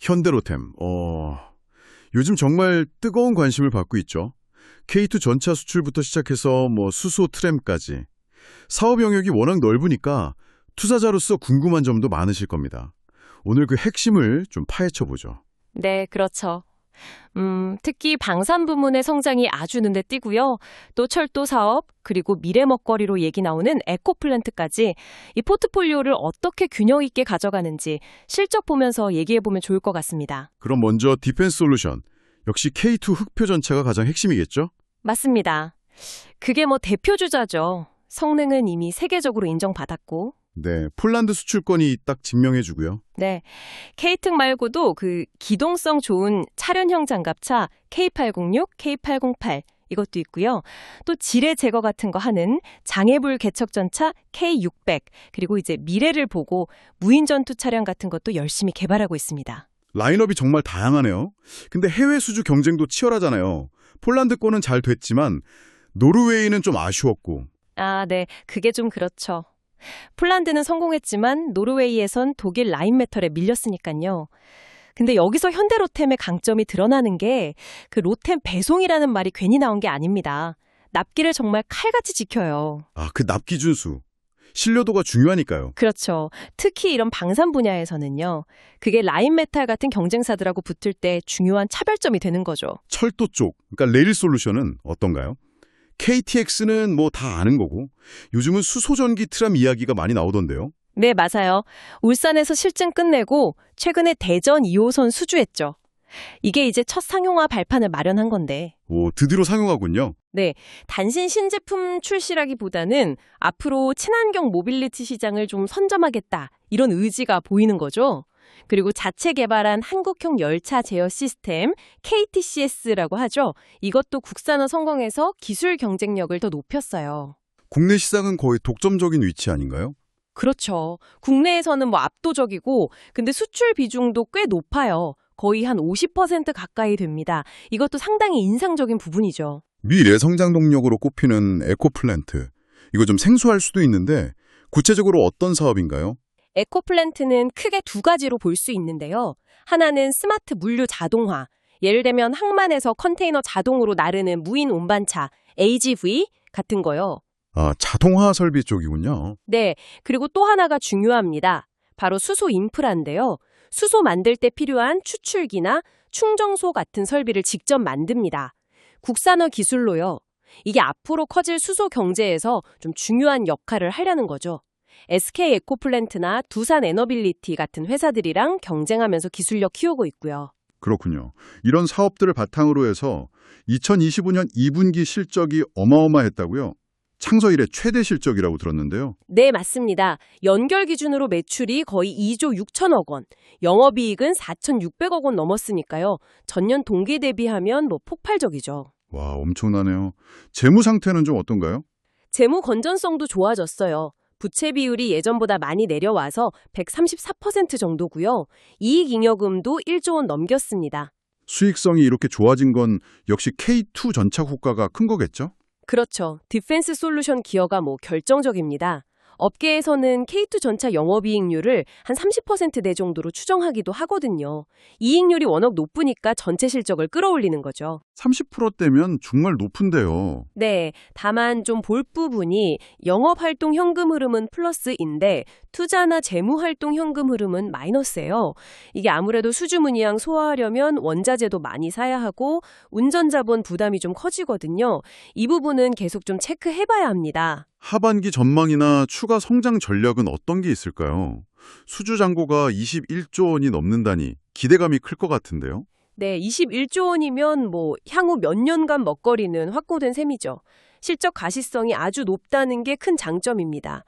현대로템, 요즘 정말 뜨거운 관심을 받고 있죠. K2 전차 수출부터 시작해서 수소 트램까지. 사업 영역이 워낙 넓으니까 투자자로서 궁금한 점도 많으실 겁니다. 오늘 그 핵심을 좀 파헤쳐보죠. 네, 그렇죠. 특히 방산 부문의 성장이 아주 눈에 띄고요. 또 철도 사업, 그리고 미래 먹거리로 얘기 나오는 에코플랜트까지 이 포트폴리오를 어떻게 균형 있게 가져가는지 실적 보면서 얘기해보면 좋을 것 같습니다. 그럼 먼저 디펜스 솔루션. 역시 K2 흑표 전차가 가장 핵심이겠죠? 맞습니다. 그게 대표 주자죠. 성능은 이미 세계적으로 인정받았고. 네, 폴란드 수출권이 딱 증명해주고요. 네, K특 말고도 그 기동성 좋은 차련형 장갑차 K806, K808 이것도 있고요. 또 지뢰 제거 같은 거 하는 장애불 개척전차 K600 그리고 이제 미래를 보고 무인 전투 차량 같은 것도 열심히 개발하고 있습니다. 라인업이 정말 다양하네요. 근데 해외 수주 경쟁도 치열하잖아요. 폴란드권은 잘 됐지만 노르웨이는 좀 아쉬웠고. 아, 네, 그게 좀 그렇죠. 폴란드는 성공했지만 노르웨이에선 독일 라인메탈에 밀렸으니까요. 근데 여기서 현대로템의 강점이 드러나는 게 그 로템 배송이라는 말이 괜히 나온 게 아닙니다. 납기를 정말 칼같이 지켜요. 아, 그 납기 준수. 신뢰도가 중요하니까요. 그렇죠. 특히 이런 방산 분야에서는요. 그게 라인메탈 같은 경쟁사들하고 붙을 때 중요한 차별점이 되는 거죠. 철도 쪽, 그러니까 레일 솔루션은 어떤가요? KTX는 다 아는 거고 요즘은 수소전기 트램 이야기가 많이 나오던데요. 네, 맞아요. 울산에서 실증 끝내고 최근에 대전 2호선 수주했죠. 이게 이제 첫 상용화 발판을 마련한 건데. 오, 드디어 상용화군요. 네, 단신 신제품 출시라기보다는 앞으로 친환경 모빌리티 시장을 좀 선점하겠다 이런 의지가 보이는 거죠. 그리고 자체 개발한 한국형 열차 제어 시스템 KTCS라고 하죠. 이것도 국산화 성공해서 기술 경쟁력을 더 높였어요. 국내 시장은 거의 독점적인 위치 아닌가요? 그렇죠. 국내에서는 압도적이고 근데 수출 비중도 꽤 높아요. 거의 한 50% 가까이 됩니다. 이것도 상당히 인상적인 부분이죠. 미래 성장 동력으로 꼽히는 에코플랜트. 이거 좀 생소할 수도 있는데 구체적으로 어떤 사업인가요? 에코플랜트는 크게 두 가지로 볼 수 있는데요. 하나는 스마트 물류 자동화. 예를 들면 항만에서 컨테이너 자동으로 나르는 무인 운반차 AGV 같은 거요. 아, 자동화 설비 쪽이군요. 네, 그리고 또 하나가 중요합니다. 바로 수소 인프라인데요. 수소 만들 때 필요한 추출기나 충정소 같은 설비를 직접 만듭니다. 국산화 기술로요. 이게 앞으로 커질 수소 경제에서 좀 중요한 역할을 하려는 거죠. SK 에코플랜트나 두산 에너빌리티 같은 회사들이랑 경쟁하면서 기술력 키우고 있고요. 그렇군요. 이런 사업들을 바탕으로 해서 2025년 2분기 실적이 어마어마했다고요? 창서 이래 최대 실적이라고 들었는데요. 네, 맞습니다. 연결 기준으로 매출이 거의 2조 6천억 원, 영업이익은 4,600억 원 넘었으니까요. 전년 동기 대비하면 폭발적이죠. 와, 엄청나네요. 재무 상태는 좀 어떤가요? 재무 건전성도 좋아졌어요. 부채 비율이 예전보다 많이 내려와서 134% 정도고요. 이익잉여금도 1조 원 넘겼습니다. 수익성이 이렇게 좋아진 건 역시 K2 전차 효과가 큰 거겠죠? 그렇죠. 디펜스 솔루션 기여가 결정적입니다. 업계에서는 K2 전차 영업이익률을 한 30%대 정도로 추정하기도 하거든요. 이익률이 워낙 높으니까 전체 실적을 끌어올리는 거죠. 30%대면 정말 높은데요. 네, 다만 좀 볼 부분이 영업활동 현금 흐름은 플러스인데 투자나 재무활동 현금 흐름은 마이너스예요. 이게 아무래도 수주 문의양 소화하려면 원자재도 많이 사야 하고 운전자본 부담이 좀 커지거든요. 이 부분은 계속 좀 체크해봐야 합니다. 하반기 전망이나 추가 성장 전략은 어떤 게 있을까요? 수주 잔고가 21조 원이 넘는다니 기대감이 클 것 같은데요. 네, 21조 원이면 향후 몇 년간 먹거리는 확보된 셈이죠. 실적 가시성이 아주 높다는 게 큰 장점입니다.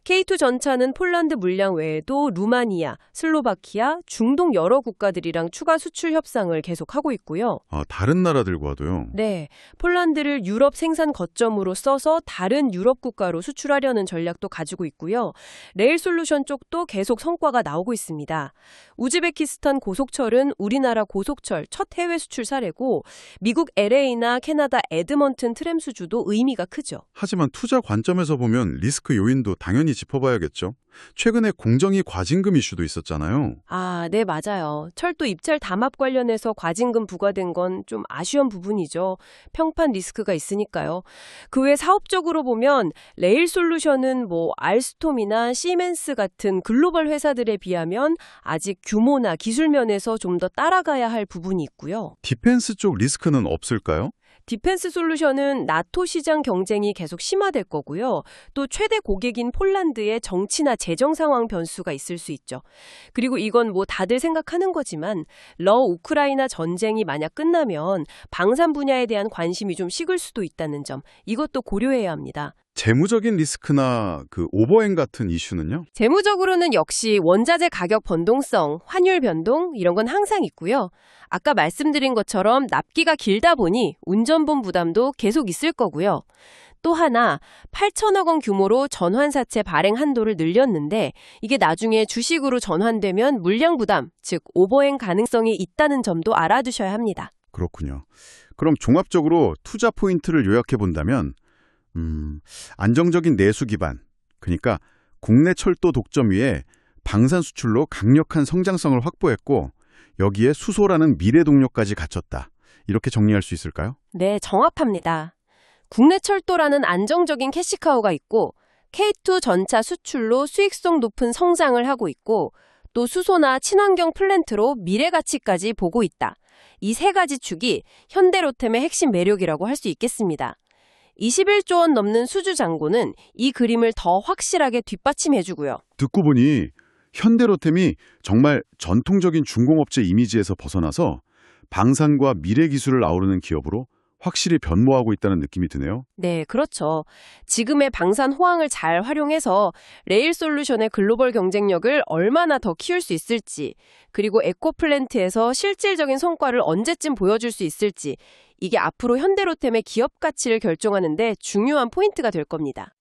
K2 전차는 폴란드 물량 외에도 루마니아, 슬로바키아, 중동 여러 국가들이랑 추가 수출 협상을 계속하고 있고요. 아, 다른 나라들과도요? 네, 폴란드를 유럽 생산 거점으로 써서 다른 유럽 국가로 수출하려는 전략도 가지고 있고요. 레일 솔루션 쪽도 계속 성과가 나오고 있습니다. 우즈베키스탄 고속철은 우리나라 고속철 첫 해외 수출 사례고 미국 LA나 캐나다 에드먼튼 트램 수주도 의미가 크죠. 하지만 투자 관점에서 보면 리스크 요인도 당연히 짚어봐야겠죠. 최근에 공정위 과징금 이슈도 있었잖아요. 아, 네, 맞아요. 철도 입찰 담합 관련해서 과징금 부과된 건 좀 아쉬운 부분이죠. 평판 리스크가 있으니까요. 그 외 사업적으로 보면 레일 솔루션은 알스톰이나 시멘스 같은 글로벌 회사들에 비하면 아직 규모나 기술 면에서 좀 더 따라가야 할 부분이 있고요. 디펜스 쪽 리스크는 없을까요? 디펜스 솔루션은 나토 시장 경쟁이 계속 심화될 거고요. 또 최대 고객인 폴란드의 정치나 재정 상황 변수가 있을 수 있죠. 그리고 이건 다들 생각하는 거지만 우크라이나 전쟁이 만약 끝나면 방산 분야에 대한 관심이 좀 식을 수도 있다는 점, 이것도 고려해야 합니다. 재무적인 리스크나 오버행 같은 이슈는요? 재무적으로는 역시 원자재 가격 변동성, 환율 변동 이런 건 항상 있고요. 아까 말씀드린 것처럼 납기가 길다 보니 운전본 부담도 계속 있을 거고요. 또 하나 8천억 원 규모로 전환사채 발행 한도를 늘렸는데 이게 나중에 주식으로 전환되면 물량 부담, 즉 오버행 가능성이 있다는 점도 알아두셔야 합니다. 그렇군요. 그럼 종합적으로 투자 포인트를 요약해 본다면 안정적인 내수 기반, 그러니까 국내 철도 독점 위에 방산 수출로 강력한 성장성을 확보했고 여기에 수소라는 미래 동력까지 갖췄다. 이렇게 정리할 수 있을까요? 네, 정확합니다. 국내 철도라는 안정적인 캐시카우가 있고 K2 전차 수출로 수익성 높은 성장을 하고 있고 또 수소나 친환경 플랜트로 미래 가치까지 보고 있다. 이 세 가지 축이 현대로템의 핵심 매력이라고 할 수 있겠습니다. 21조 원 넘는 수주 잔고는 이 그림을 더 확실하게 뒷받침해주고요. 듣고 보니 현대로템이 정말 전통적인 중공업체 이미지에서 벗어나서 방산과 미래 기술을 아우르는 기업으로 확실히 변모하고 있다는 느낌이 드네요. 네, 그렇죠. 지금의 방산 호황을 잘 활용해서 레일 솔루션의 글로벌 경쟁력을 얼마나 더 키울 수 있을지, 그리고 에코플랜트에서 실질적인 성과를 언제쯤 보여줄 수 있을지, 이게 앞으로 현대로템의 기업 가치를 결정하는 데 중요한 포인트가 될 겁니다.